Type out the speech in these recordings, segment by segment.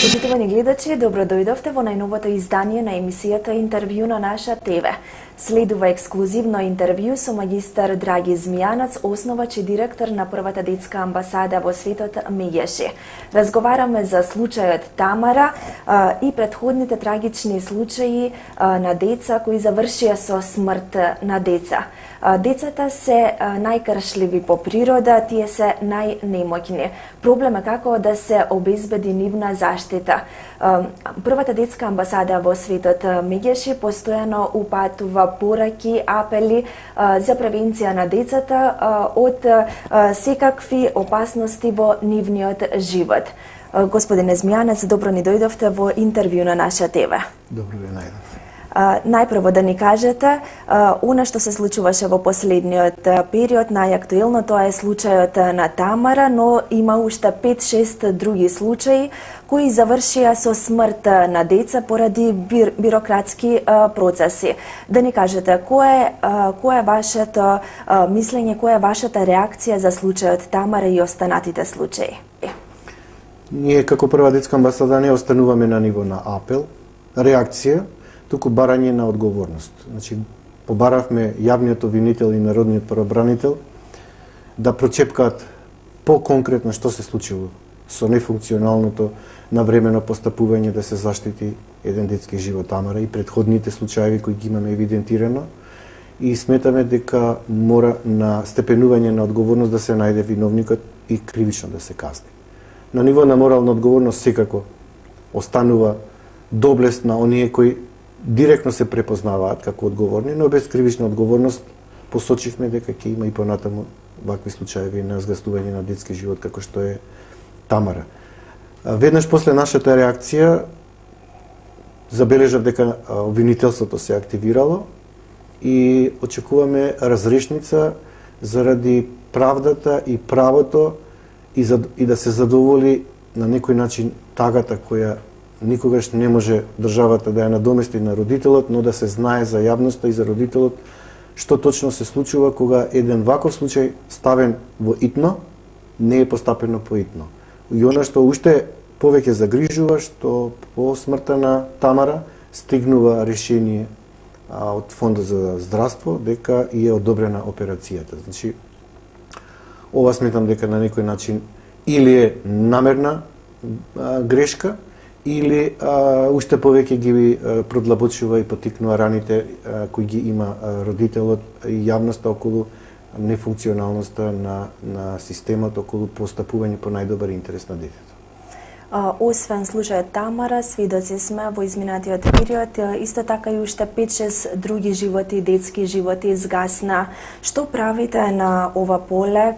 Почитувани гледачи, добро дојдовте во најновото издание на емисијата Интервју на наша ТВ. Следува ексклузивно интервју со магистар Драги Змијанац, основач и директор на првата детска амбасада во светот Мегеши. Разговараме за случајот Тамара и претходните трагични случаи на деца кои завршија со смрт на деца. Децата се најкршливи по природа, тие се најнемоќни. Проблем е како да се обезбеди нивна заштита. Првата детска амбасада во светот Мегеши постојано упатува пораки, апели за превенција на децата од секакви опасности во нивниот живот. Господине Змијанец, добро ни дојдовте во интервју на наша ТВ. Добро ви најдов. Најпрво да ни кажете, она што се случуваше во последниот период, најактуелно тоа е случајот на Тамара, но има уште 5-6 други случаи кои завршија со смрт на деца поради бирократски процеси. Да ни кажете, кое е вашето мислење, која е вашата реакција за случајот Тамара и останатите случаи? Ние како прва детска амбасада не остануваме на ниво на апел, реакција, туку барање на одговорност. Значи, побаравме јавниот обвинител и народниот правобранител да прочепкаат по-конкретно што се случило со нефункционалното навремено постапување да се заштити еден детски живот Тамара и претходните случаи кои ги имаме евидентирано, и сметаме дека мора на степенување на одговорност да се најде виновникот и кривично да се казни. На ниво на морална одговорност секако останува доблест на оние кои директно се препознаваат како одговорни, но без кривична одговорност посочивме дека ќе има и понатаму вакви случаи на згастување на детски живот како што е Тамара. Веднаш после нашата реакција забележав дека обвинителството се активирало и очекуваме разрешница заради правдата и правото и да се задоволи на некој начин тагата која никогаш не може државата да ја надомести на родителот, но да се знае за јавноста и за родителот што точно се случува кога еден ваков случај ставен во итно не е постапено по итно. И она што уште повеќе загрижува, што по смртта на Тамара стигнува решение од Фондот за здравство дека и е одобрена операцијата. Значи, ова сметам дека на некој начин или е намерна грешка, или уште повеќе ги продлабочува и потикнува раните кои ги има родителот и јавноста околу нефункционалноста на системот, околу постапување по најдобар интерес на детето. Освен случајот Тамара, свидоци сме во изминатиот период, исто така и уште 5-6 други животи, детски животи изгасна. Што правите на ова поле,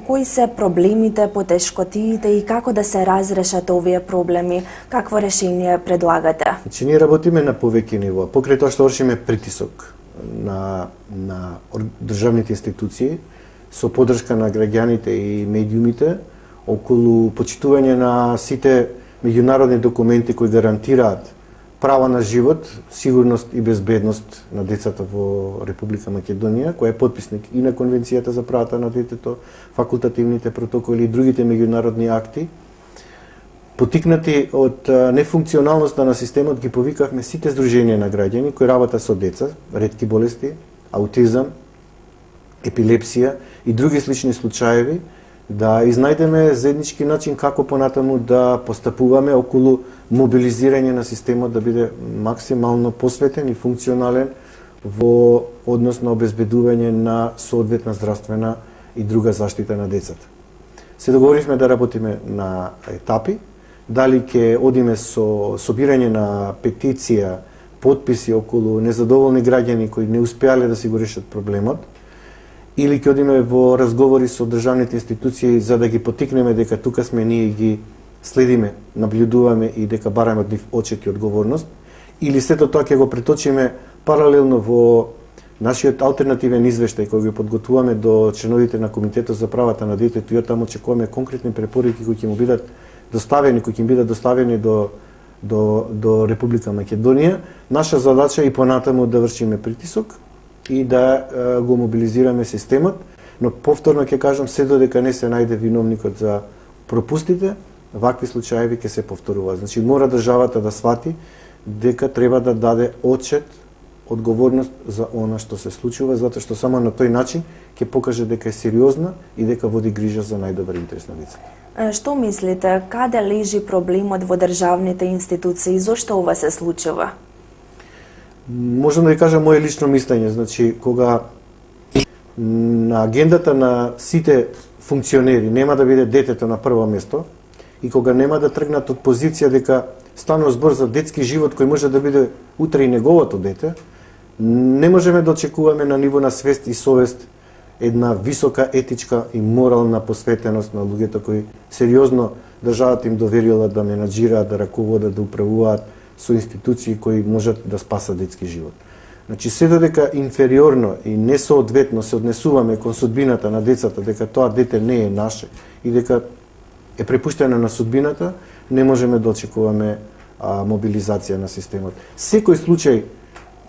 кои се проблемите, потешкотиите и како да се разрешат овие проблеми, какво решение предлагате? Значи, ние работиме на повеќе нива. Покрај тоа што вршиме притисок на државните институции, со поддршка на граѓаните и медиумите, околу почитување на сите меѓународни документи кои гарантираат права на живот, сигурност и безбедност на децата во Република Македонија, која е потписник и на Конвенцијата за правата на детето, факултативните протоколи и другите меѓународни акти. Потикнати од нефункционалноста на системот, ги повикавме сите здруженија на граѓани кои работат со деца, ретки болести, аутизам, епилепсија и други слични случаи, да изнајдеме заеднички начин како понатаму да постапуваме околу мобилизирање на системот да биде максимално посветен и функционален во однос на обезбедување на соодветна здравствена и друга заштита на децата. Се договоривме да работиме на етапи, дали ќе одиме со собирање на петиција, потписи околу незадоволни граѓани кои не успеале да си го решат проблемот, или ќе одиме во разговори со државните институции за да ги потикнеме дека тука сме ние и ги следиме, наблюдуваме и дека бараме од нив отчет и одговорност, или сето тоа ќе го преточиме паралелно во нашиот алтернативен извештај кој го подготвуваме до членовите на Комитетот за правата на детето, и таму очекуваме конкретни препораки кои ќе му бидат доставени, до Република Македонија. Наша задача е и понатаму да вршиме притисок и да го мобилизираме системот, Но повторно ќе кажам, се додека не се најде виновникот за пропустите, вакви случаи ќе се повторуваат. Значи мора државата да свати дека треба да даде отчет, одговорност за она што се случува, затоа што само на тој начин ќе покаже дека е сериозна и дека води грижа за најдобар интерес на децата. Што мислите, каде лежи проблемот во државните институции? Зошто ова се случува? Можам да ви кажам моje лично мислење, значи кога на агендата на сите функционери нема да биде детето на прво место и кога нема да тргнат од позиција дека станува збор за детски живот кој може да биде утре и неговото дете, не можеме да очекуваме на ниво на свест и совест една висока етичка и морална посветеност на луѓето кои сериозно државата им доверила да менаџираат, да раководат, да управуваат со институции кои можат да спасат детски живот. Значи, се додека инфериорно и несоодветно се однесуваме кон судбината на децата, дека тоа дете не е наше и дека е препуштено на судбината, не можеме да очекуваме мобилизација на системот. Секој случај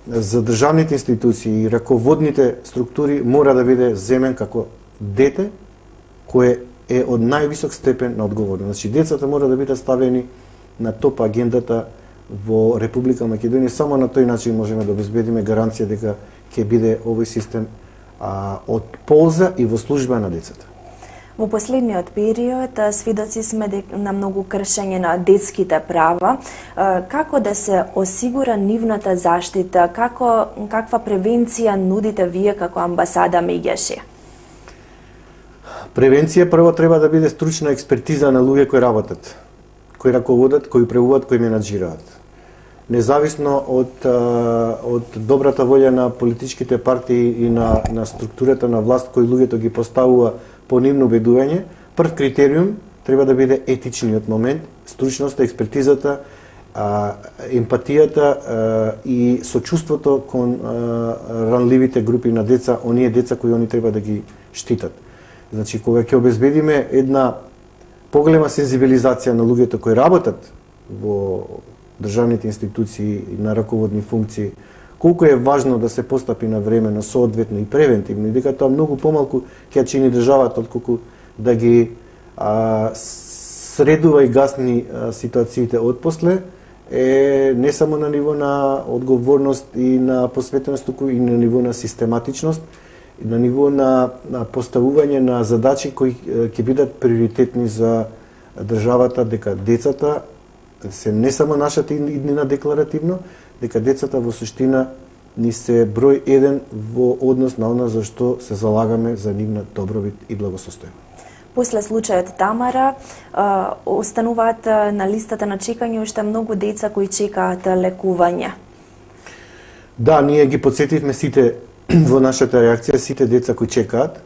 за државните институции и раководните структури мора да биде земен како дете кое е од највисок степен на одговорност. Значи, децата мора да бидат ставени на топ агендата во Република Македонија. Само на тој начин можеме да обезбедиме гаранција дека ќе биде овој систем од полза и во служба на децата. Во последниот период сведоци сме на многу кршење на детските права. Како да се осигура нивната заштита? Каква превенција нудите вие како амбасада меѓаше? Превенција прво треба да биде стручна експертиза на луѓе кои работат, кои раководат, кои управуваат, кои менаџираат. Независно од добрата волја на политичките партии и на структурата на власт кои луѓето ги поставува по нивно убедување, прв критериум треба да биде етичниот момент, стручноста, експертизата, емпатијата и сочувството кон ранливите групи на деца, оние деца кои они треба да ги штитат. Значи, кога ќе обезбедиме една поголема сензибилизација на луѓето кои работат во државните институции и на раководни функции, колку е важно да се постапи на времено, соодветно и превентивно, и дека тоа многу помалку ќе чини државата отколку да ги средува и гасни ситуациите отпосле, е не само на ниво на одговорност и на посветеност, туку и на ниво на систематичност, на ниво на поставување на задачи кои ќе бидат приоритетни за државата, дека децата се не само нашата иднина декларативно, дека децата во суштина ни се број 1 во однос на она за што се залагаме за нивна добробит и благосостојба. После случајот Тамара, остануваат на листата на чекање уште многу деца кои чекаат лекување. Да, ние ги подсетивме сите во нашата реакција, сите деца кои чекаат.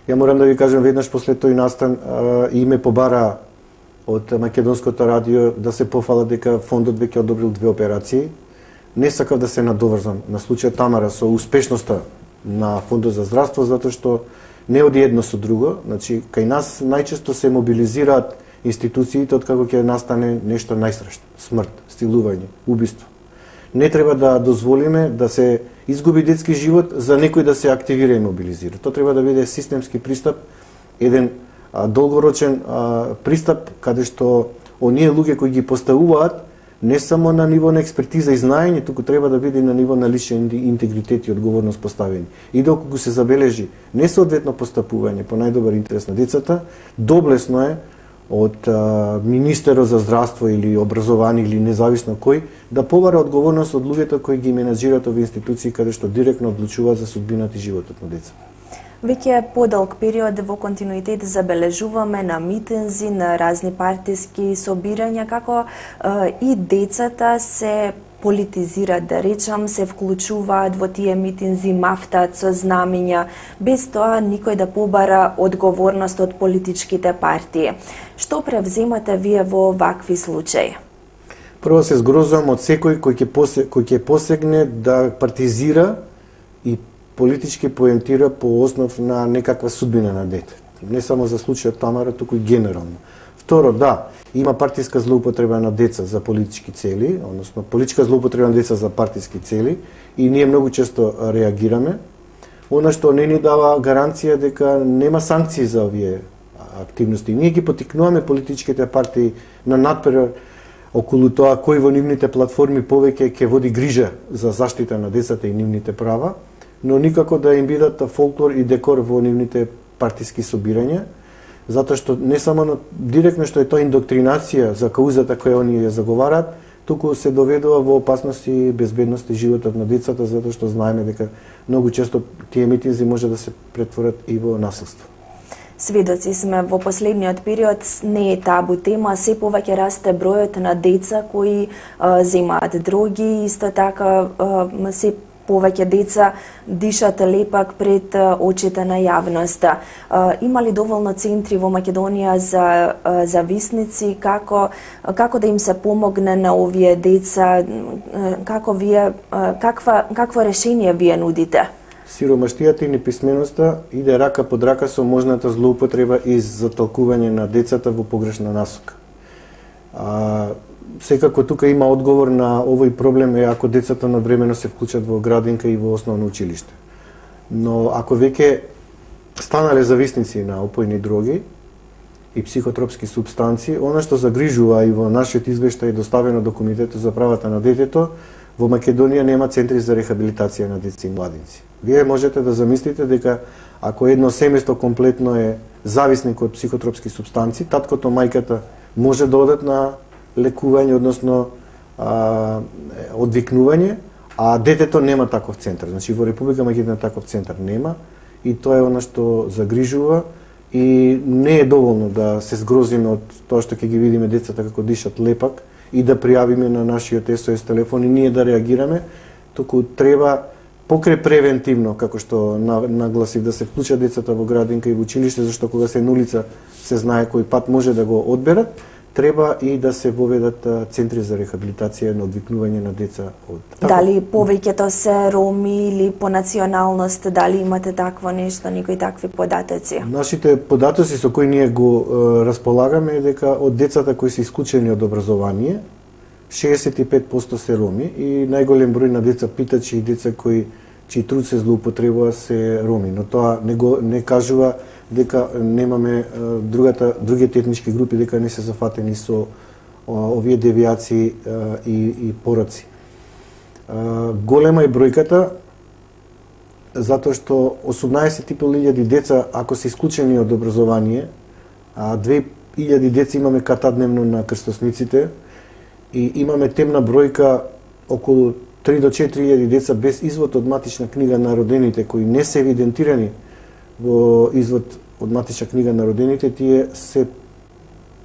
Ја морам да ви кажам, веднаш после тој настан и ме побара од Македонското радио да се пофала дека фондот веќе одобрил 2 операции. Не сакав да се надоврзам на случајот Тамара со успешноста на фондот за здравство, затоа што не оди едно со друго. Значи, кај нас најчесто се мобилизираат институциите откако ќе настане нешто најстрашно, смрт, стилување, убиство. Не треба да дозволиме да се изгуби детски живот за некој да се активира и мобилизира. Тоа треба да биде системски пристап, еден долгорочен пристап, каде што оние луѓе кои ги поставуваат не само на ниво на експертиза и знаење, туку треба да биде на ниво на личен интегритет и одговорност поставени. И доколку се забележи несоодветно постапување по најдобар интерес на децата, доблесно е од министерот за здравство или образование или независно кој да побара одговорност од луѓето кои ги менаџираат овие институции каде што директно одлучуваат за судбината и животот на децата. Веќе подолг период во континуитет забележуваме на митинзи, на разни партиски собирања, како и децата се политизираат, да речам, се вклучуваат во тие митинзи, мафтаат со знамиња, без тоа никој да побара одговорност од политичките партии. Што превземате вие во вакви случаи? Прво се згрозувам од секој кој ќе посегне да партизира и политички поентира по основ на некаква судбина на дете. Не само за случајот Тамара, туку и генерално. Второ, да, има партиска злоупотреба на деца за политички цели, односно политичка злоупотреба на деца за партиски цели и ние многу често реагираме. Она што не ни дава гаранција дека нема санкции за овие активности. Ние ги потикнуваме политичките партии на надпревар околу тоа кој во нивните платформи повеќе ќе води грижа за заштита на децата и нивните права, но никако да им бидат фолклор и декор во нивните партиски собирања, затоа што не само директно што е тоа индоктринација за каузата која они ја заговарат, туку се доведува во опасност и безбедност и животот на децата, затоа што знаеме дека многу често тие митинзи може да се претворат и во насилство. Сведоци сме во последниот период, не е табу тема, се повеќе расте бројот на деца кои земаат дроги, исто така се повеќе деца дишат лепак пред очите на јавноста. Има ли доволно центри во Македонија за зависници, како да им се помогне на овие деца, какво решение вие нудите? Сиромаштијата и неписменоста иде рака под рака со можната злоупотреба и затолкување на децата во погрешна насока. Секако тука има одговор на овој проблем е ако децата навремено се вклучат во градинка и во основно училиште. Но ако веќе станале зависници на опојни дроги и психотропски супстанции, она што загрижува и во нашиот извештај доставено до Комитетот за правата на детето, во Македонија нема центри за рехабилитација на деца и младинци. Вие можете да замислите дека ако едно семејство комплетно е зависник од психотропски супстанции, таткото, мајката може да одат на лекување, односно одвикнување, а детето нема таков центар. Значи во Република Македонија таков центар нема и тоа е она што загрижува и не е доволно да се згрозиме од тоа што ќе ги видиме децата како дишат лепак и да пријавиме на нашиот SOS телефон и ние да реагираме, туку треба покрај превентивно, како што нагласив, да се вклучат децата во градинка и во училиште, зашто кога се на улица се знае кој пат може да го одберат, треба и да се воведат центри за рехабилитација на одвикнување на деца од... Дали повеќето се роми или по националност, дали имате такво нешто, никои такви податоци? Нашите податоци со кои ние го располагаме е дека од децата кои се исклучени од образование, 65% се роми и најголем број на деца питачи и деца чии труд се злоупотребува се роми, но тоа не кажува дека немаме другите етнички групи дека не се зафатени со овие девијации и пороци. Голема е бројката затоа што 18.500 деца ако се исклучени од образование, а 2.000 деца имаме катадневно на крстосниците и имаме темна бројка околу 3 до 4.000 деца без извод од матична книга на родените кои не се евидентирани во извод од матична книга на родените, тие се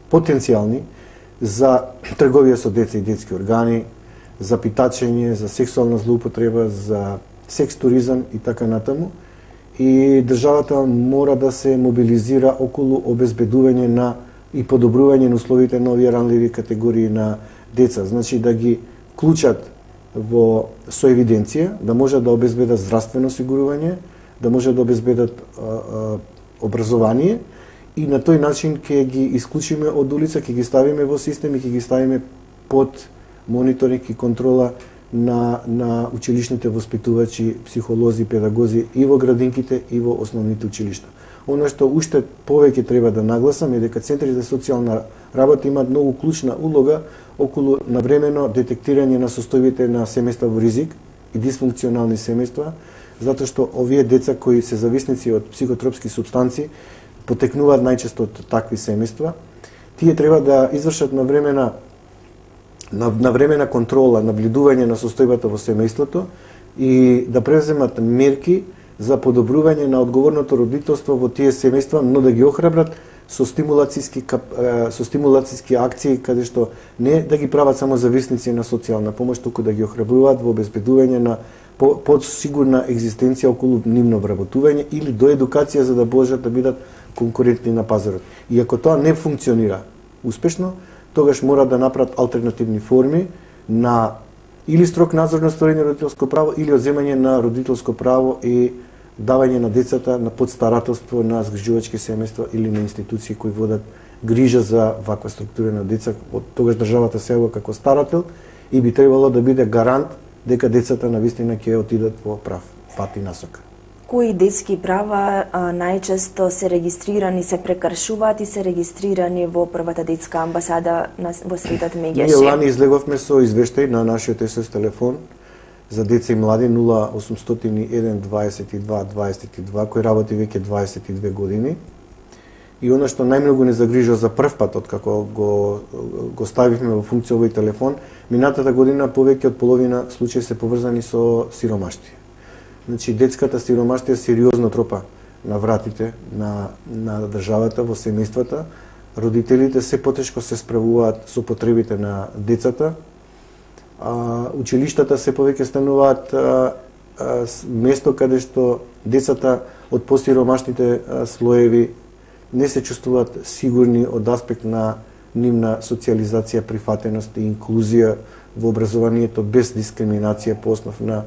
потенцијални за трговија со деца и детски органи, за питачење, за сексуална злоупотреба, за секс туризам и така натаму. И државата мора да се мобилизира околу обезбедување на и подобрување на условите на овие ранливи категории на деца. Значи да ги вклучат со евиденција, да може да обезбедат здравствено осигурување, да може да обезбедат образование и на тој начин ќе ги исклучиме од улица, ќе ги ставиме во систем и ќе ги ставиме под мониторинг и контрола на училишните воспитувачи, психолози, педагози и во градинките и во основните училишта. Оно што уште повеќе треба да нагласам е дека центрите за социјална работа имаат многу клучна улога околу навремено детектирање на состојбите на семејства во ризик и дисфункционални семејства, затоа што овие деца кои се зависници од психотропски супстанции потекнуваат најчесто од такви семејства. Тие треба да извршат навремена контрола, наблюдување на состојбата во семејството и да преземат мерки за подобрување на одговорното родителство во тие семејства, но да ги охрабрат со стимулацијски акции, каде што не да ги прават само зависници на социјална помош, туку да ги охрабруваат во обезбедување на подсигурна екзистенција околу нивно вработување или до едукација за да можат да бидат конкурентни на пазарот. И ако тоа не функционира успешно, тогаш мора да направат алтернативни форми на или строг надзор на остварење родителско право или одземање на родителско право и давање на децата на подстарателство на згрижувачки семејства или на институции кои водат грижа за ваква структура на деца. Од тогаш државата се јавува како старател и би требало да биде гарант дека децата навистина ќе отидат во прав пат и насока. Кои детски права најчесто се регистрирани, се прекршуваат и се регистрирани во првата детска амбасада во светот Ние Мегеше? лани излеговме со извештај на нашиот СОС телефон за деца и млади 0801 22 22 кој работи веќе 22 години. И она што најмногу не загрижува за прв пат откако го ставивме во функција овој телефон, минатата година повеќе од половина случаи се поврзани со сиромаштија. Значи детската сиромаштија сериозно тропа на вратите на државата, во семејствата. Родителите се потешко се справуваат со потребите на децата. Училиштата се повеќе стануваат место каде што децата од посиромашните слоеви не се чувствуваат сигурни од аспект на нивна социјализација, прифатеност и инклузија во образованието без дискриминација по основ на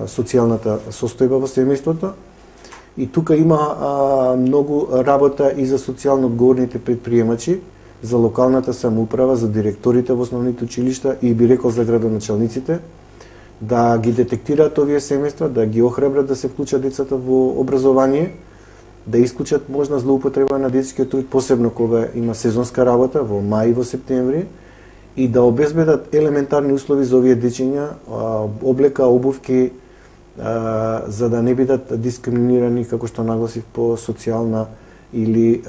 социјалната состојба во семејството. И тука има многу работа и за социјално одговорните предприемачи, за локалната самоуправа, за директорите во основните училишта и би рекол за градоначалниците, да ги детектираат овие семејства, да ги охрабрат да се вклучат децата во образование, да исклучат можна злоупотреба на детскиот труд, посебно кога има сезонска работа во мај и во септември, и да обезбедат елементарни услови за овие дечиња, облека, обувки, за да не бидат дискриминирани, како што нагласив, по социјална или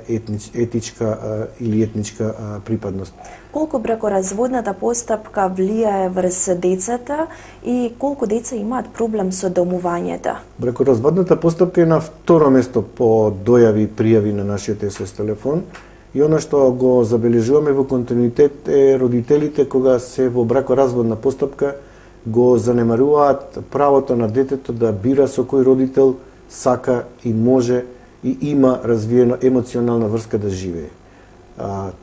етничка или етничка припадност. Колку бракоразводната постапка влијае врз децата и колку деца имаат проблем со домувањето? Бракоразводната постапка е на второ место по дојави и пријави на нашиот СОС телефон. И она што го забележуваме во континуитет е родителите кога се во бракоразводна постапка го занемаруваат правото на детето да бира со кој родител сака и може и има развиена емоционална врска да живее.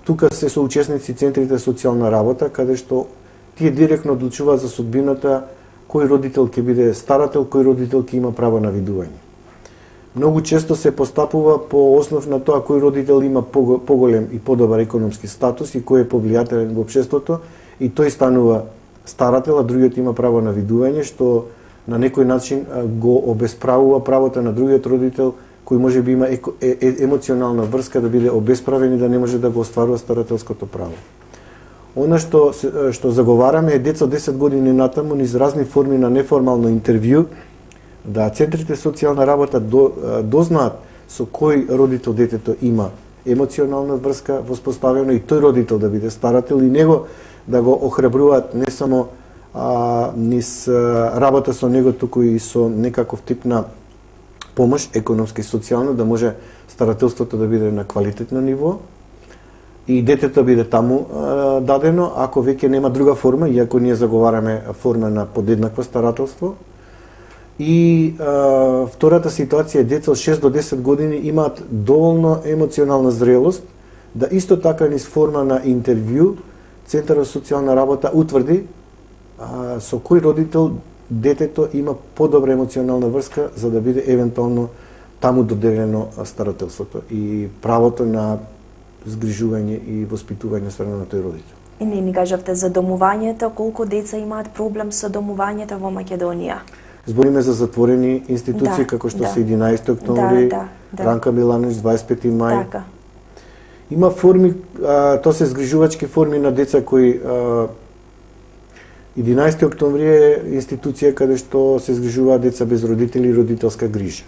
Тука се соучесници центрите социјална работа, каде што тие директно одлучуваат за судбината кој родител ќе биде старател, кој родител ќе има право на видување. Многу често се постапува по основ на тоа кој родител има поголем и подобар економски статус и кој е повлијателен во општеството и тој станува старател, а другиот има право на видување, што на некој начин го обесправува правото на другиот родител кој може би има емоционална врска да биде обесправен и да не може да го остварува старателското право. Она што заговараме е деца 10 години натаму низ разни форми на неформално интервју, да центрите социјална работа дознаат со кој родител детето има емоционална врска воспоставено и тој родител да биде старател и него да го охрабруваат не само низ работа со него, туку и со некаков тип на помош, економска и социјална, да може старателството да биде на квалитетно ниво и детето биде таму дадено, ако веќе нема друга форма, иако ние заговараме форма на подеднакво старателство. И втората ситуација е деца од 6 до 10 години имаат доволно емоционална зрелост да исто така низ форма на интервју Центарот за социјална работа утврди со кој родител детето има подобра емоционална врска за да биде евентуално таму доделено старателството и правото на згрижување и воспитување страна на тој родител. И не ни кажавте за домувањето, колку деца имаат проблем со домувањето во Македонија? Збориме за затворени институции како што се 11 октомври, Ранка Милановиќ 25 мај. Така. Има форми, тоа се згрижувачки форми на деца кои 11 октомври е институција каде што се згрижуваат деца без родители и родителска грижа.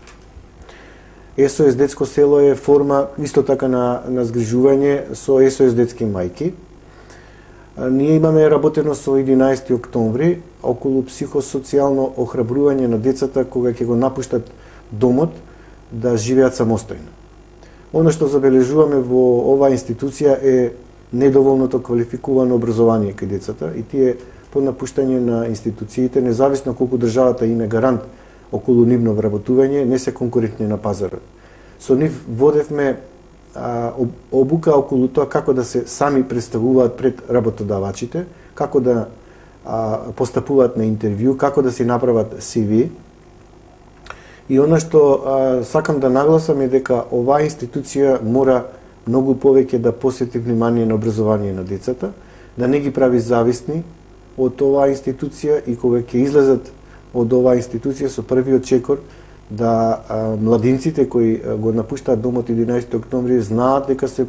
СОС детско село е форма исто така на згрижување со СОС детски мајки. Ние имаме работено со 11 октомври околу психосоцијално охрабрување на децата кога ќе го напуштат домот да живеат самостојно. Оно што забележуваме во оваа институција е недоволното квалификувано образование кај децата и тие по напуштање на институциите, независно колку државата им е гарант околу нивно вработување, не се конкурентни на пазарот. Со нив водевме обука околу тоа како да се сами представуваат пред работодавачите, како да постапуваат на интервју, како да си направат CV. И она што сакам да нагласам е дека оваа институција мора многу повеќе да посвети внимание на образование на децата, да не ги прави зависни од оваа институција и кога ќе излезат од оваа институција со првиот чекор да младинците кои го напуштаат домот 11 октомври знаат дека се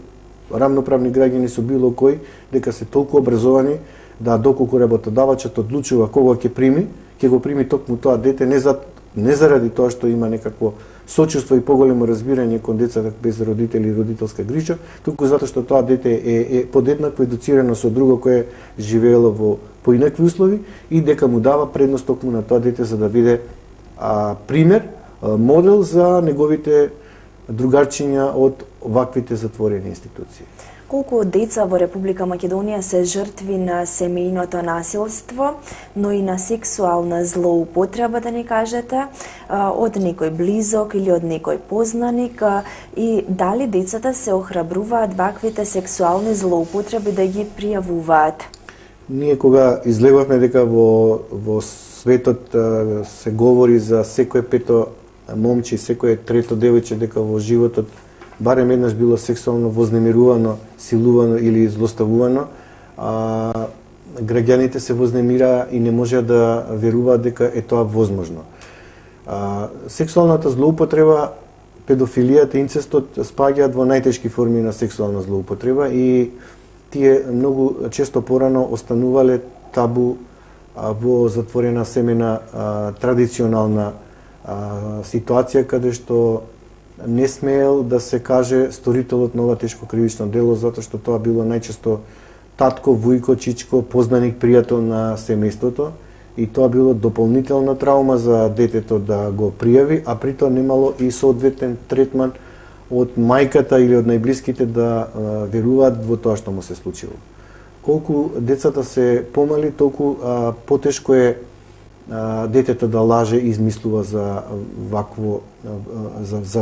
рамноправни граѓани со било кој, дека се толку образовани да доколку работодавачот одлучува кого ќе прими, ќе го прими токму тоа дете не заради тоа што има некакво сочувство и поголемо разбирање кон децата без родители и родителска грижа, туку затоа што тоа дете е подеднакво едуцирано со друго кое живеело во поинакви услови и дека му дава предност токму на тоа дете за да биде пример, модел за неговите другарчиња од ваквите затворени институции. Колку деца во Република Македонија се жртви на семејното насилство, но и на сексуална злоупотреба, да ни кажете, од некој близок или од некој познаник, и дали децата се охрабруваат ваквите сексуални злоупотреби да ги пријавуваат? Ние кога излегувавме дека во светот се говори за секое пето момче и секое трето девојче дека во животот барем еднаш било сексуално вознемирувано, силувано или злоставувано, граѓаните се вознемираа и не можеа да веруваат дека е тоа возможно. Сексуалната злоупотреба, педофилијата, инцестот спаѓаат во најтешки форми на сексуална злоупотреба и тие многу често порано останувале табу во затворена семена традиционална ситуација каде што не смеел да се каже сторителот на ова тешко кривично дело, затоа што тоа било најчесто татко, вујко, чичко, познаник, пријател на семејството и тоа било дополнителна травма за детето да го пријави, а при тоа немало и соодветен третман од мајката или од најблиските да веруваат во тоа што му се случило. Колку децата се помали, толку потешко е детето да лаже и измислува за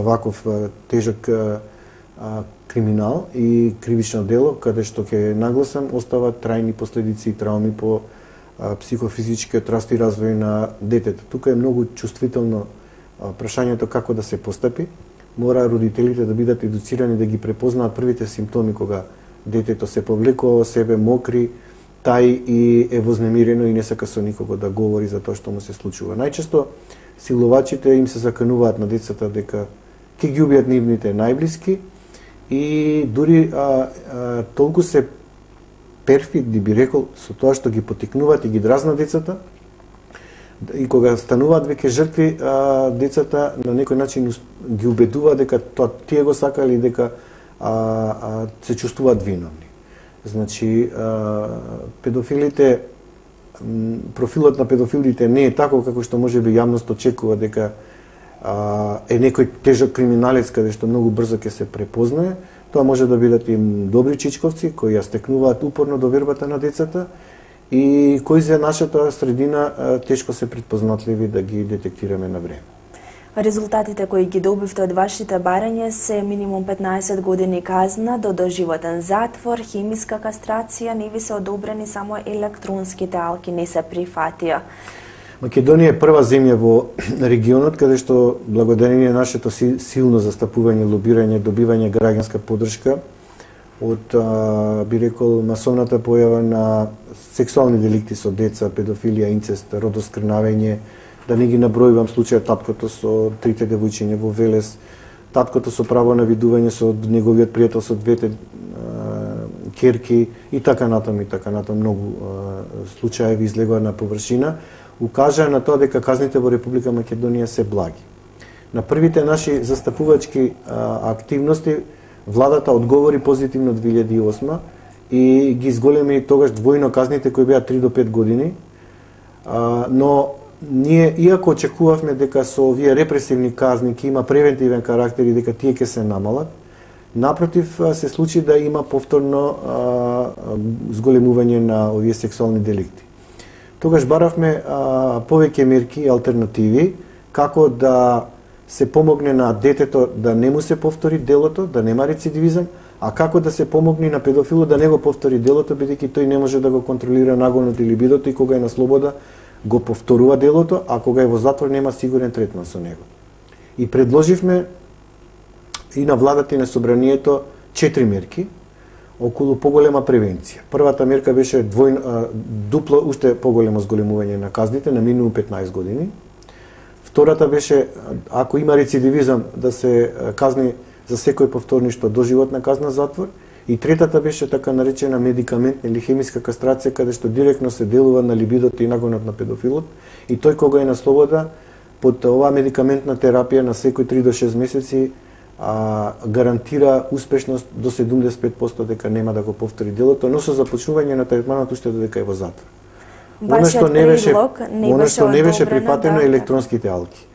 ваков тежок криминал и кривично дело, каде што ќе нагласам остават трајни последици и трауми по психофизичкиот раст и развој на детето. Тука е многу чувствително прашањето како да се постапи. Мора родителите да бидат едуцирани да ги препознаат првите симптоми кога детето се повлекува во себе, мокри, тај и е вознемирено и не сака со никого да говори за тоа што му се случува. Најчесто силувачите им се закануваат на децата дека ќе ги убијат нивните најблиски и дури толку се перфидни, би рекол, со тоа што ги потикнуваат и ги дразнат децата, и кога стануваат веќе жртви, децата на некој начин ги убедуваат дека тоа тие го сакале и дека се чувствуваат виновни. Значи, педофилите, профилот на педофилите не е тако како што можеби јавност очекува дека е некој тежок криминалец каде што многу брзо ќе се препознае. Тоа може да бидат и добри чичковци кои ја стекнуваат упорно довербата на децата и кои за нашата средина тешко се предпознатливи да ги детектираме на време. Резултатите кои ги добивте од вашите барања се минимум 15 години казна до доживотен затвор, хемиска кастрација, не ви се одобрени, само електронските алки не се прифатија. Македонија е прва земја во регионот каде што благодарение нашето силно застапување, лобирање, добивање граѓанска поддршка од, би рекол, масовната појава на сексуални деликти со деца, педофилија, инцест, родоскрнавење, да не ги набројувам случајот таткото со трите девојчиња во Велес, таткото со право на видување со неговиот пријател со двете керки и така натаму многу случаеви излегува на површина, укажаа на тоа дека казните во Република Македонија се благи. На првите наши застапувачки активности владата одговори позитивно 2008 и ги изголеми тогаш двојно казните кои беа 3 до 5 години, но ние, иако очекувавме дека со овие репресивни казни ќе има превентивен карактер и дека тие ќе се намалат, напротив се случи да има повторно зголемување на овие сексуални деликти. Тогаш баравме повеќе мерки и алтернативи како да се помогне на детето да не му се повтори делото, да нема рецидивизам, а како да се помогне на педофилот да не го повтори делото, бидејќи тој не може да го контролира нагонот или бидото и кога е на слобода го повторува делото, а кога е во затвор нема сигурен третман со него. И предложивме и на владата и на собранието 4 мерки, околу поголема превенција. Првата мерка беше дупло уште поголемо зголемување на казните на минимум 15 години. Втората беше, ако има рецидивизам, да се казни за секој повторништво доживотна казна затвор. И третата беше така наречена медикаментна или хемиска кастрација, каде што директно се делува на либидото и нагонот на педофилот. И тој кога е на слобода, под оваа медикаментна терапија на секој 3 до 6 месеци гарантира успешност до 75% дека нема да го повтори делото, но со започнување на третманот уште додека е во затвор. Она што не беше прифатено е електронските алки.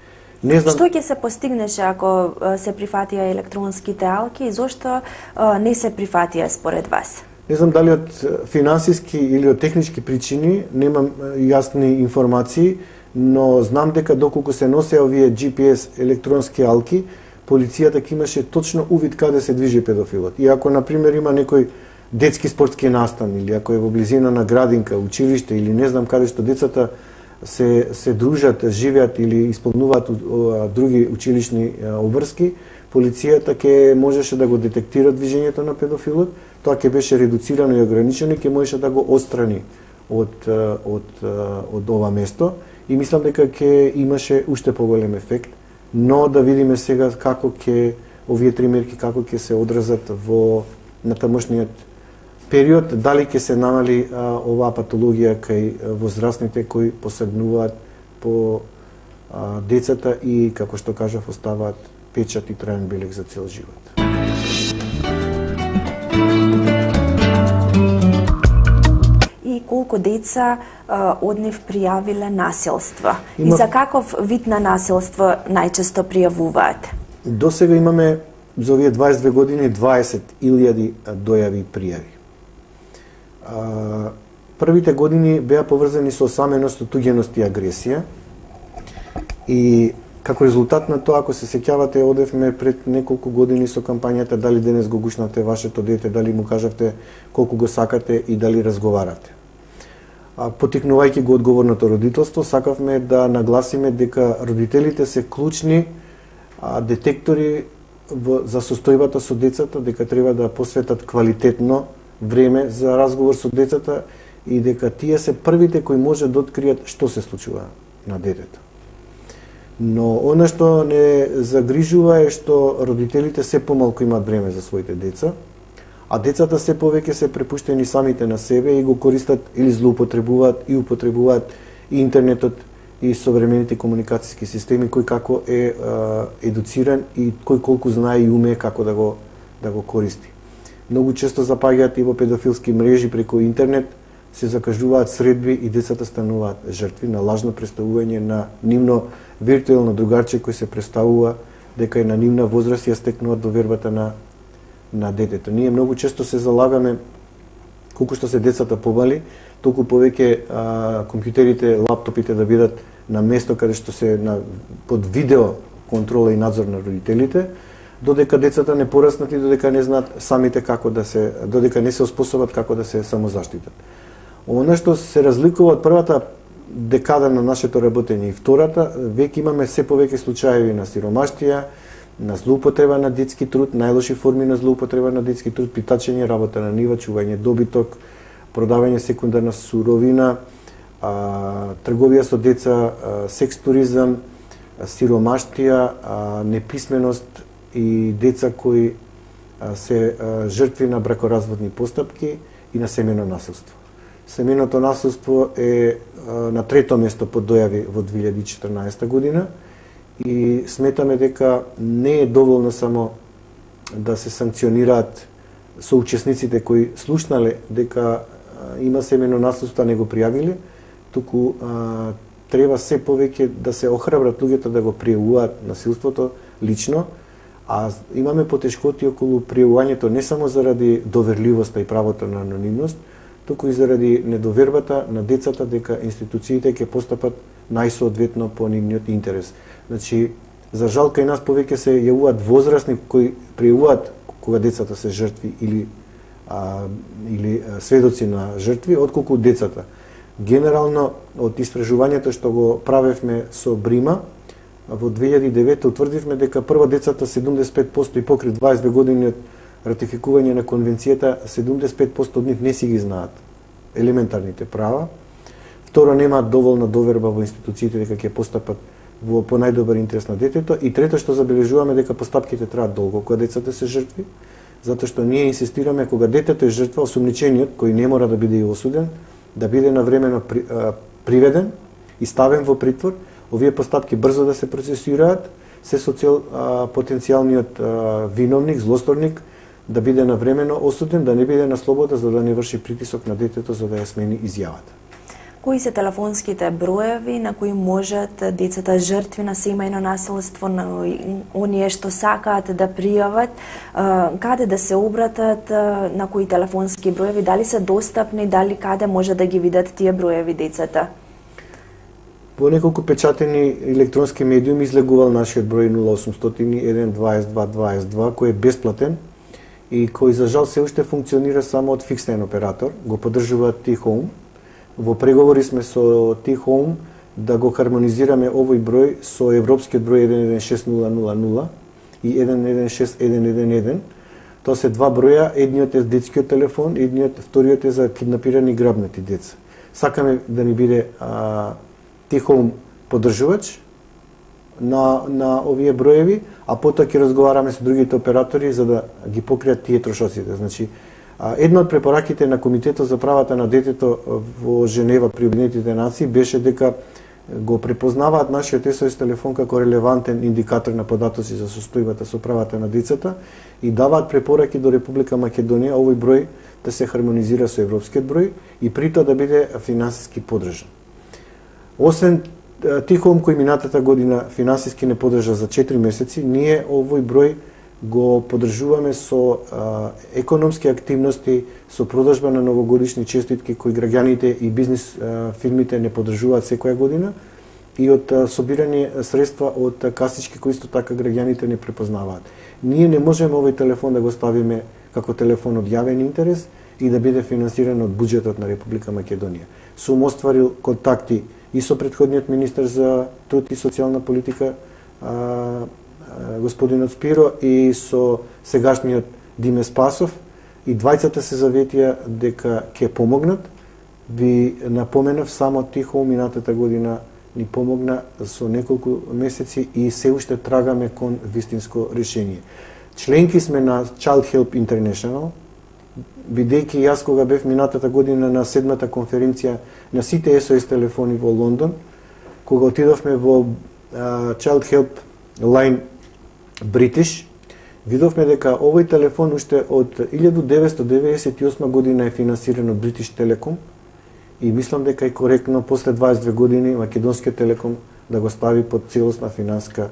Не знам... Што ќе се постигнеше ако се прифатија електронските алки и зошто не се прифатија според вас? Не знам дали од финансиски или од технички причини, немам јасни информации, но знам дека доколку се носеа овие GPS електронски алки, полицијата ќе имаше точно увид каде се движи педофилот. И ако, например, има некој детски спортски настан, или ако е во близина на градинка, училиште, или не знам каде што децата се дружат, живеат или исполнуваат други училишни обврски, полицијата ќе можеше да го детектира движењето на педофилот, тоа ќе беше редуцирано и ограничено и ќе можеше да го отстрани од ова место. И мислам дека ќе имаше уште поголем ефект, но да видиме сега како ќе овие три мерки како ќе се одразат во натамошниот период, дали ќе се намали оваа патологија кај возрастните кои посегнуваат по децата и, како што кажав, оставаат печат и траен белег за цел живот. И колку деца од нив пријавиле насилство? И за каков вид на насилство најчесто пријавуваат? До сега имаме за овие 22 години 20.000 дојави пријави. Првите години беа поврзани со осаменост, отуѓеност и агресија. И како резултат на тоа, ако се сеќавате, одевме пред неколку години со кампањата дали денес го гушнате вашето дете, дали му кажавте колку го сакате и дали разговарате. Потикнувајќи го одговорното родителство, сакавме да нагласиме дека родителите се клучни детектори за состојбата со децата, дека треба да посветат квалитетно време за разговор со децата и дека тие се првите кои може да откријат што се случува на детето. Но она што не загрижува е што родителите се помалку имаат време за своите деца, а децата се повеќе се препуштени самите на себе и го користат или злоупотребуваат и употребуваат и интернетот и современите комуникацијски системи кој како е едуциран и кој колку знае и умее како да го користи. Многу често запаѓаат и во педофилски мрежи преку интернет, се закажуваат средби и децата стануваат жртви на лажно представување на нивно виртуелно другарче кој се представува дека е на нивна возраст и ја стекнуваат довербата на детето. Ние многу често се залагаме колку што се децата помали, толку повеќе компјутерите, лаптопите да бидат на место каде што се под видео контрола и надзор на родителите, додека децата не пораснат и додека не знаат самите како додека не се оспособат како да се самозаштитат. Она што се разликува од првата декада на нашето работење и втората, веќе имаме се повеќе случаеви на сиромаштија, на злоупотреба на детски труд, најлоши форми на злоупотреба на детски труд, притачање, работа на нива, чување добиток, продавање секундарна суровина, трговија со деца, секс туризам, сиромаштија, неписменост и деца кои се жртви на бракоразводни постапки и на семено насилство. Семеното насилство е на трето место по дојави во 2014 година и сметаме дека не е доволно само да се санкционираат соучесниците кои слушнале дека има семено насилство, а не го пријавиле, туку треба се повеќе да се охрабрат луѓето да го пријавуваат насилството лично, а имаме потешкоти околу пријавувањето не само заради доверливоста и правото на анонимност, туку и заради недовербата на децата дека институциите ќе постапат најсоодветно по нивниот интерес. Значи, за жал кај нас повеќе се јавуваат возрастни кои пријавуваат кога децата се жртви или сведоци на жртви, отколку децата. Генерално, од истражувањето што го правевме со Брима, во 2009 утврдивме дека прво децата 75% и покри 22 години од ратификување на конвенцијата, 75% од нив не си ги знаат елементарните права. Второ, немаат доволна доверба во институциите дека ќе постапат во по најдобар интерес на детето. И трето, што забележуваме, дека постапките траат долго кога децата се жртви, затоа што ние инсистираме кога детето е жртва, осумничениот, кој не мора да биде и осуден, да биде навремено приведен и ставен во притвор, овие постапки брзо да се процесираат, се со цел потенцијалниот виновник, злосторник, да биде навремено осуден, да не биде на слобода, за да не врши притисок на детето за да ја смени изјавата. Кои се телефонските броеви на кои можат децата жртви на семејно насилство, на оние што сакаат да пријават, каде да се обратат, на кои телефонски броеви, дали се достапни, дали каде може да ги видат тие броеви децата? Во неколку печатени електронски медиуми излегувал нашиот број 0800 1 22 22, кој е бесплатен и кој за жал се уште функционира само од фиксен оператор, го поддржува T-Home. Во преговори сме со T-Home да го хармонизираме овој број со европскиот број 116000 и 116111. Тоа се два броја, едниот е детскиот телефон, вториот е за киднапирани и грабнати деца. Сакаме да ни биде T-Home поддржувач на овие броеви, а потоа ќе разговараме со другите оператори за да ги покријат тие трошоците. Значи, една од препораките на Комитетот за правата на детето во Женева при Обединетите нации беше дека го препознаваат нашиот SOS телефон како релевантен индикатор на податоци за состојбата со правата на децата и даваат препораки до Република Македонија овој број да се хармонизира со европскиот број и при тоа да биде финансиски поддржан. Освен T-Home кој минатата година финансиски не поддржа за 4 месеци, ние овој број го поддржуваме со економски активности, со продажба на новогодишни честитки кои граѓаните и бизнис фирмите не поддржуваат секоја година и од собирани средства од касички кои исто така граѓаните не препознаваат. Ние не можеме овој телефон да го ставиме како телефон од јавен интерес и да биде финансиран од буџетот на Република Македонија. Сум остварил контакти и со претходниот министер за труд и социјална политика господинот Спиро и со сегашниот Диме Спасов и двајцата се заветија дека ќе помогнат. Ви напоменав само T-Home минатата година ни помогна со неколку месеци и се уште трагаме кон вистинско решение. Членки сме на Child Help International, бидејќи јас кога бев минатата година на 7-та конференција на сите SOS телефони во Лондон, кога отидовме во Child Help Line British, видовме дека овој телефон уште од 1998 година е финансиран од British Telecom и мислам дека е коректно после 22 години Македонскиот Телеком да го стави под целосна финанска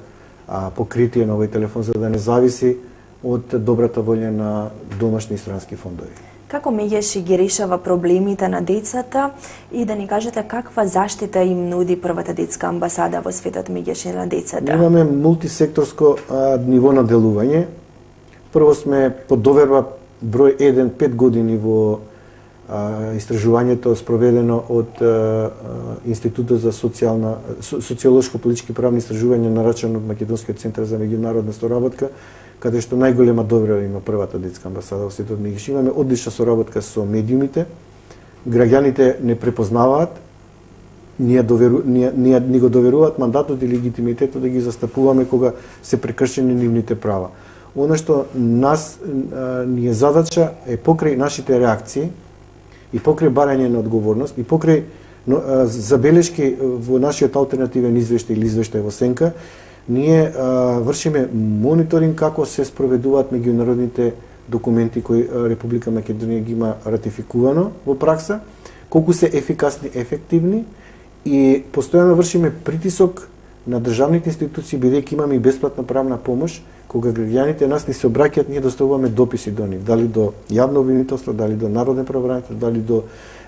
покритие на овој телефон за да не зависи од добрата волја на домашни и странски фондови. Како Мегеши ги решава проблемите на децата и да ни кажете каква заштита им нуди првата детска амбасада во светот Мегеши на децата? Имаме мултисекторско ниво на делување. Прво сме под доверба број 1 5 години во истражувањето спроведено од Институтот за социолошко-политички правни истражувања нарачан од Македонскиот центар за меѓународна соработка, каде што најголема доверба има првата детска амбасада во светот Мегеши. Имаме одлична соработка со медиумите. Граѓаните не препознаваат, ни го доверуваат мандатот и легитимитетот да ги застапуваме кога се прекршени нивните права. Оно што нас ни е задача е покрај нашите реакции и покрај барање на одговорност и покрај забелешки во нашиот алтернативен извештај или извештај во сенка, ние вршиме мониторинг како се спроведуваат меѓународните документи кои Република Македонија ги има ратификувано во пракса, колку се ефикасни, ефективни и постојано вршиме притисок на државните институции бидејќи имаме и бесплатна правна помош. Кога граѓаните нас ни се обраќаат, ние доставуваме дописи до нив, дали до јавно обвинителство, дали до народен правобранител, дали до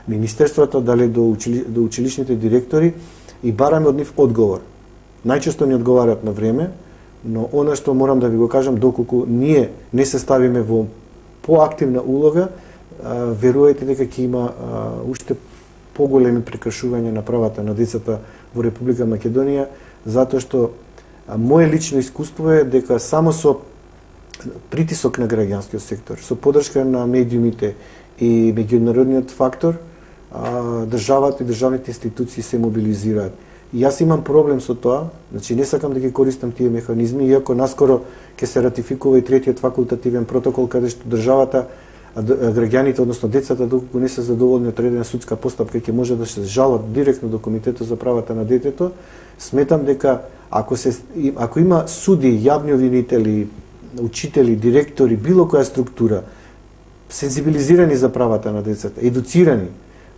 министерството, дали до училишните директори и бараме од нив одговор. Најчесто ни одговараат на време, но она што морам да ви го кажам, доколку ние не се ставиме во поактивна улога, верувајте дека ќе има уште поголеми прекршувања на правата на децата во Република Македонија, затоа што мое лично искуство е дека само со притисок на граѓанскиот сектор, со поддршка на медиумите и меѓународниот фактор, државата и државните институции се мобилизираат. И јас имам проблем со тоа, значи не сакам да ги користам тие механизми, иако наскоро ќе се ратификува и третиот факултативен протокол каде што државата, граѓаните, односно децата, доколку не се задоволни од одредена судска постапка, ќе може да се жалат директно до Комитетот за правата на детето. Сметам дека ако има суди, јавни обвинители, учители, директори, било која структура, сензибилизирани за правата на децата, едуцирани,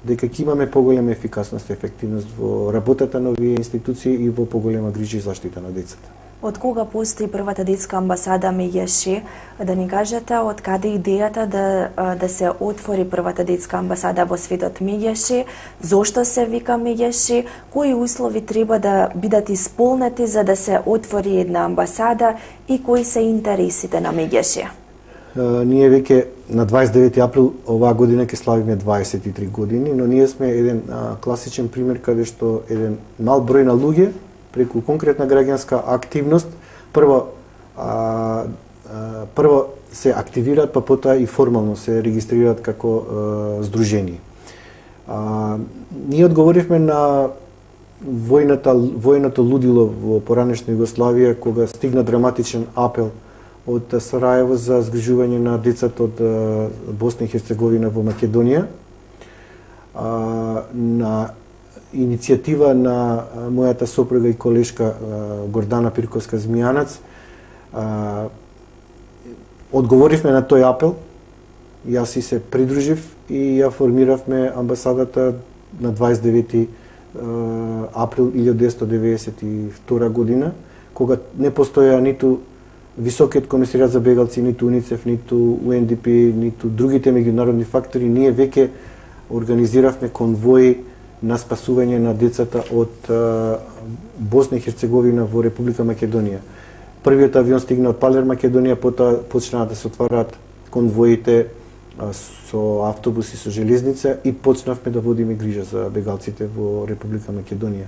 дека ќе имаме поголема ефикасност и ефективност во работата на овие институции и во поголема грижа и заштита на децата. Од кога постои првата детска амбасада меѓаши? Да ни кажете од каде идејата да се отвори првата детска амбасада во светот меѓаши? Зошто се вика меѓаши? Кои услови треба да бидат исполнети за да се отвори една амбасада и кои се интересите на меѓаши? Ние веќе на 29 април оваа година ќе славиме 23 години, но ние сме еден класичен пример каде што еден мал број на луѓе преку конкретна граѓанска активност прво се активираат, па потоа и формално се регистрираат како здружение. Ние одговоривме на војното лудило во поранешна Југославија, кога стигна драматичен апел од Сараево за згрижување на децата од Босна и Херцеговина во Македонија. На иницијатива на мојата сопруга и колешка Гордана Пирковска-Змијанац, одговоривме на тој апел, јас и се придружив и ја формиравме амбасадата на 29 април 1992 година, кога не постоја ниту Високиот комисаријат за бегалци, ниту УНИЦЕФ, ниту УНДП, ниту другите меѓународни фактори. Ние веќе организиравме конвои на спасување на децата од Босна и Херцеговина во Република Македонија. Првиот авион стигна од Палер, Македонија, потоа почнаа да се отвараат конвоите со автобуси, со железница и почнавме да водиме грижа за бегалците во Република Македонија.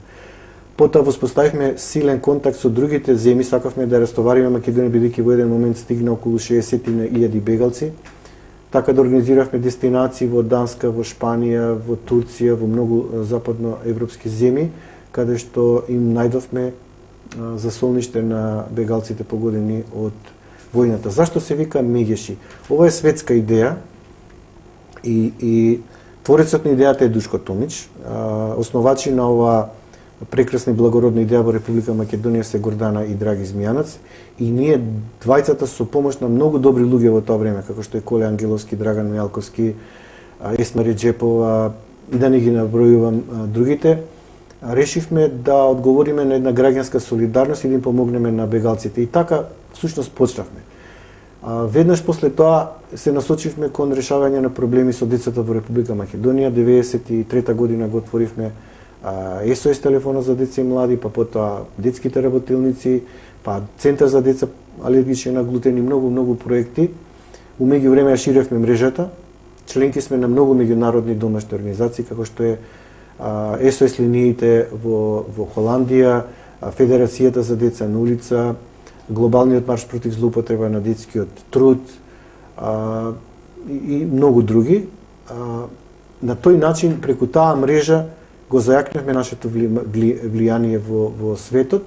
Потоа воспоставивме силен контакт со другите земји, сакавме да растовариме Македонија, бидејќи во еден момент стигна околу 60.000 бегалци. Така да организиравме дестинации во Данска, во Шпанија, во Турција, во многу западноевропски земји, каде што им најдовме за солниште на бегалците погодени од војната. Зашто се вика меѓаши? Ова е светска идеја и творецот на идејата е Душко Томич. Основачи на ова прекрасна и благородна идеја во Република Македонија се Гордана и Драги Змијанац, и ние двајцата со помош на многу добри луѓе во тоа време, како што е Коле Ангеловски, Драган Мијалковски, Есма Реджепова, и да не ги набројувам другите, решивме да одговориме на една граѓанска солидарност и да им помогнеме на бегалците. И така всушност почнавме. Веднаш после тоа се насочивме кон решавање на проблеми со децата во Република Македонија. 1993 година го отворивме СОС телефона за деца и млади, па потоа детските работилници, па Центар за деца алергични на глутен и многу проекти. У меѓувреме ја ширевме мрежата. Членки сме на многу меѓународни домашни организации, како што е СОС линиите во Холандија, Федерацијата за деца на улица, Глобалниот марш против злоупотреба на детскиот труд и многу други. На тој начин, преку таа мрежа, го зајакнавме нашето влијание во светот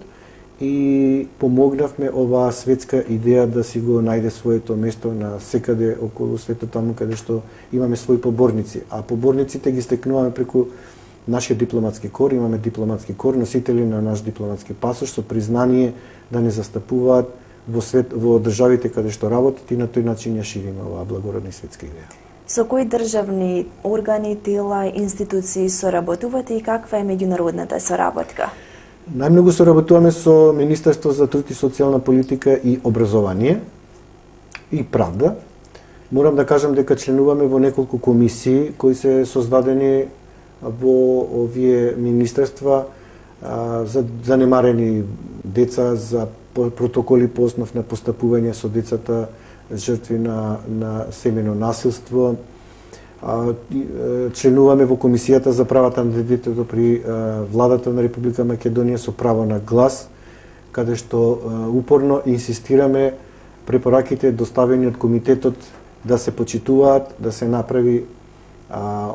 и помогнавме оваа светска идеја да си го најде своето место на секаде околу светот, таму каде што имаме своји поборници. А поборниците ги стекнуваме преку нашиот дипломатски кор. Имаме дипломатски кор, носители на наш дипломатски пасош со признание да не застапуваат во државите каде што работат, и на тој начин ја шириме оваа благородна и светска идеја. Со кои државни органи, тела, институции соработувате и каква е меѓународната соработка? Најмногу соработуваме со Министерство за труд и социјална политика и образование и правда. Морам да кажам дека членуваме во неколку комисии кои се создадени во овие министерства за занемарени деца, за протоколи по основ на постапување со децата жртви на семејно насилство. Членуваме во Комисијата за правата на детето при владата на Република Македонија со право на глас, каде што упорно инсистираме препораките доставени од комитетот да се почитуваат, да се направи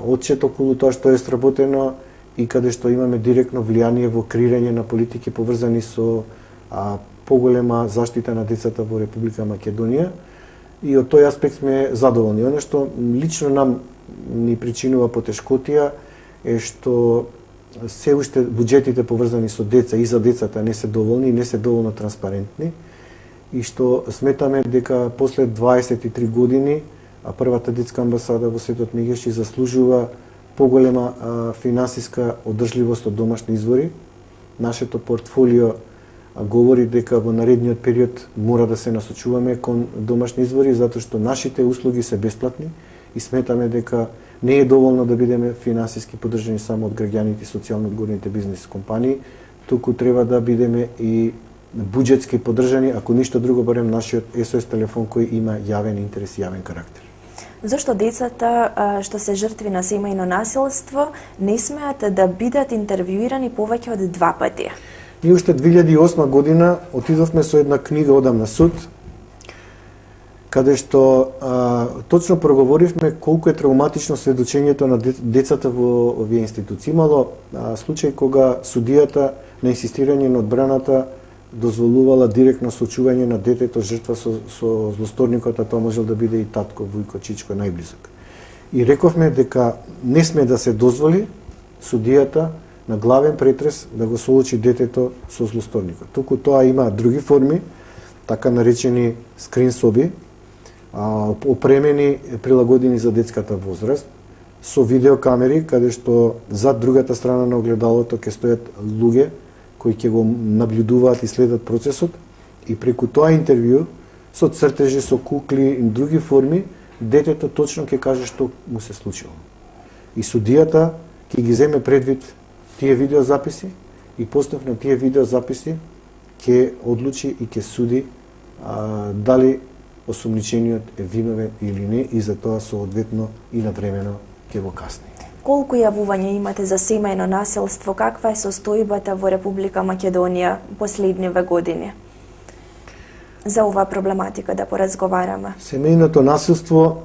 отчет околу тоа што е сработено и каде што имаме директно влијание во креирање на политики поврзани со поголема заштита на децата во Република Македонија. И од тој аспект сме задоволни. Оно што лично нам ни причинува потешкотија е што се уште буџетите поврзани со деца и за децата не се доволни и не се доволно транспарентни и што сметаме дека после 23 години првата детска амбасада во Светот Мегеши заслужува поголема финансиска одржливост од домашни извори. Нашето портфолио говори дека во наредниот период мора да се насочуваме кон домашни извори затоа што нашите услуги се бесплатни и сметаме дека не е доволно да бидеме финансиски поддржани само од граѓаните и социјално одговорните бизнес компании, туку треба да бидеме и буџетски поддржани, ако ништо друго барем нашиот SOS телефон кој има јавен интерес и јавен карактер. Зошто децата што се жртви на семејно насилство не смеат да бидат интервјуирани повеќе од 2 пати? Ние уште 2008 година отидовме со една книга «Одам на суд», каде што точно проговоривме колку е травматично сведочењето на децата во овие институции. Имало случај кога судијата на инсистирање на одбраната дозволувала директно соочување на детето жртва со злосторникот, а тоа можел да биде и татко, вујко, чичко, најблизок. И рековме дека не сме да се дозволи судијата на главен претрес да го соочи детето со злосторникот. Туку тоа има други форми, така наречени скрин соби, опремени, прилагодени за детската возраст, со видеокамери, каде што зад другата страна на огледалото ќе стојат луѓе кои ќе го наблюдуваат и следат процесот и преку тоа интервју со цртежи, со кукли и други форми, детето точно ќе каже што му се случило. И судијата ќе ги земе предвид тие видеозаписи и постав на тие видеозаписи ќе одлучи и ќе суди дали осумничениот е виновен или не и за тоа соодветно и навремено ќе го касни. Колку јавувања имате за семејно насилство? Каква е состојбата во Република Македонија последниве години? За оваа проблематика да поразговараме. Семејното насилство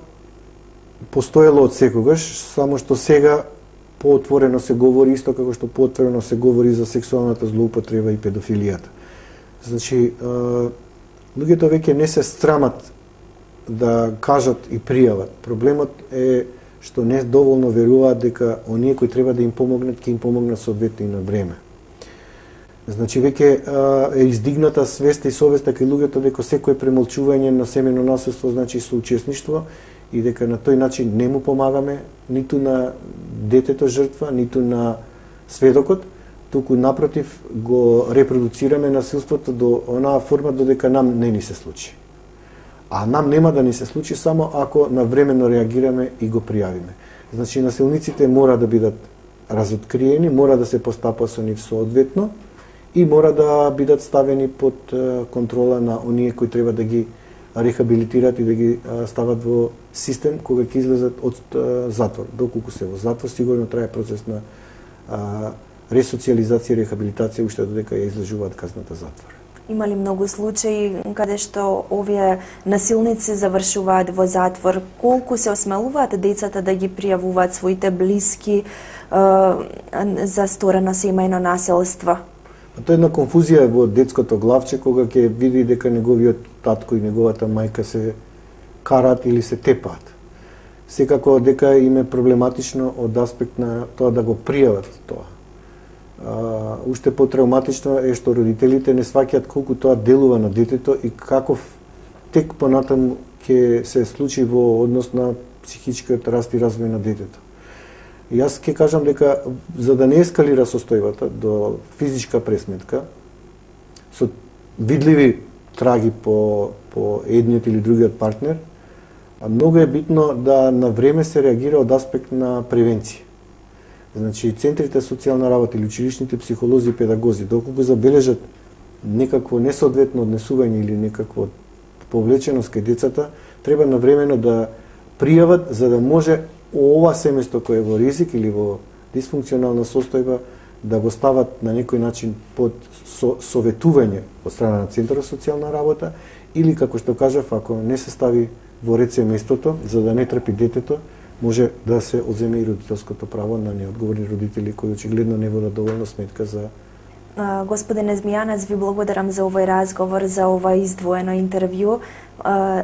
постоело од секогаш, само што сега поотворено се говори, исто како што поотворено се говори за сексуалната злоупотреба и педофилијата. Значи, луѓето веќе не се страмат да кажат и пријават. Проблемот е што не доволно веруваат дека оние кои треба да им помогнат, ќе им помогнат соодветно и на време. Значи, веќе е издигната свест и совест кај луѓето дека секое премолчување на семејно насилство значи соучесништво и дека на тој начин не му помагаме ниту на детето жртва, ниту на сведокот, туку напротив го репродуцираме насилството до онаа форма додека нам не ни се случи. А нам нема да ни се случи само ако навремено реагираме и го пријавиме. Значи, насилниците мора да бидат разоткриени, мора да се постапува со нив соодветно и мора да бидат ставени под контрола на оние кои треба да ги рехабилитират и да ги стават во систем кога ќе излезат од затвор. Доколку се во затвор, сигурно трае процес на ресоциализација и рехабилитација уште додека ја излежуваат казната затвор. Има ли многу случаи каде што овие насилници завршуваат во затвор? Колку се осмелуваат децата да ги пријавуваат своите блиски за сторено семејно насилство? Тоа е една конфузија во детското главче кога ќе види дека неговиот татко и неговата мајка се карат или се тепаат. Секако дека им е проблематично од аспект на тоа да го пријават тоа. Уште потравматично е што родителите не сваќаат колку тоа делува на детето и каков тек понатаму ќе се случи во однос на психичкиот раст и развој на детето. И јас ќе кажам дека за да не ескалира состојбата до физичка пресметка со видливи траги по едниот или другиот партнер, многу е битно да на време се реагира од аспект на превенција. Значи, центрите социјална работа или училишните психолози и педагози, доколку забележат некакво несоодветно однесување или некакво повлеченост кај децата, треба навремено да пријават за да може ова семејство кое е во ризик или во дисфункционална состојба да го стават на некој начин под советување од страна на Центарот социјална работа или како што кажав, ако не се стави во ред семејството, за да не трпи детето, може да се одземе и родителското право на неодговорни родители кои очигледно не водат доволно сметка за... Господине Змијанац, ви благодарам за овој разговор, за ова издвоено интервју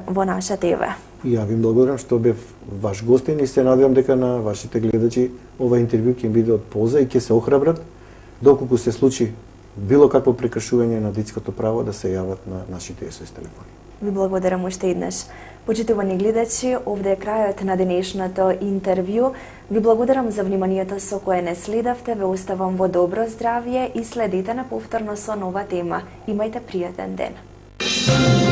во наша ТВ. И ја ви благодарам што бев ваш гостин и се надевам дека на вашите гледачи ова интервју ќе им биде од полза и ќе се охрабрат доколку се случи било какво прекршување на детското право да се јават на нашите SOS телефони. Ви благодарам уште еднаш. Почитувани гледачи, овде е крајот на денешното интервју. Ви благодарам за вниманието со кое не следавте, ве оставам во добро здравје и следите на повторно со нова тема. Имајте пријатен ден.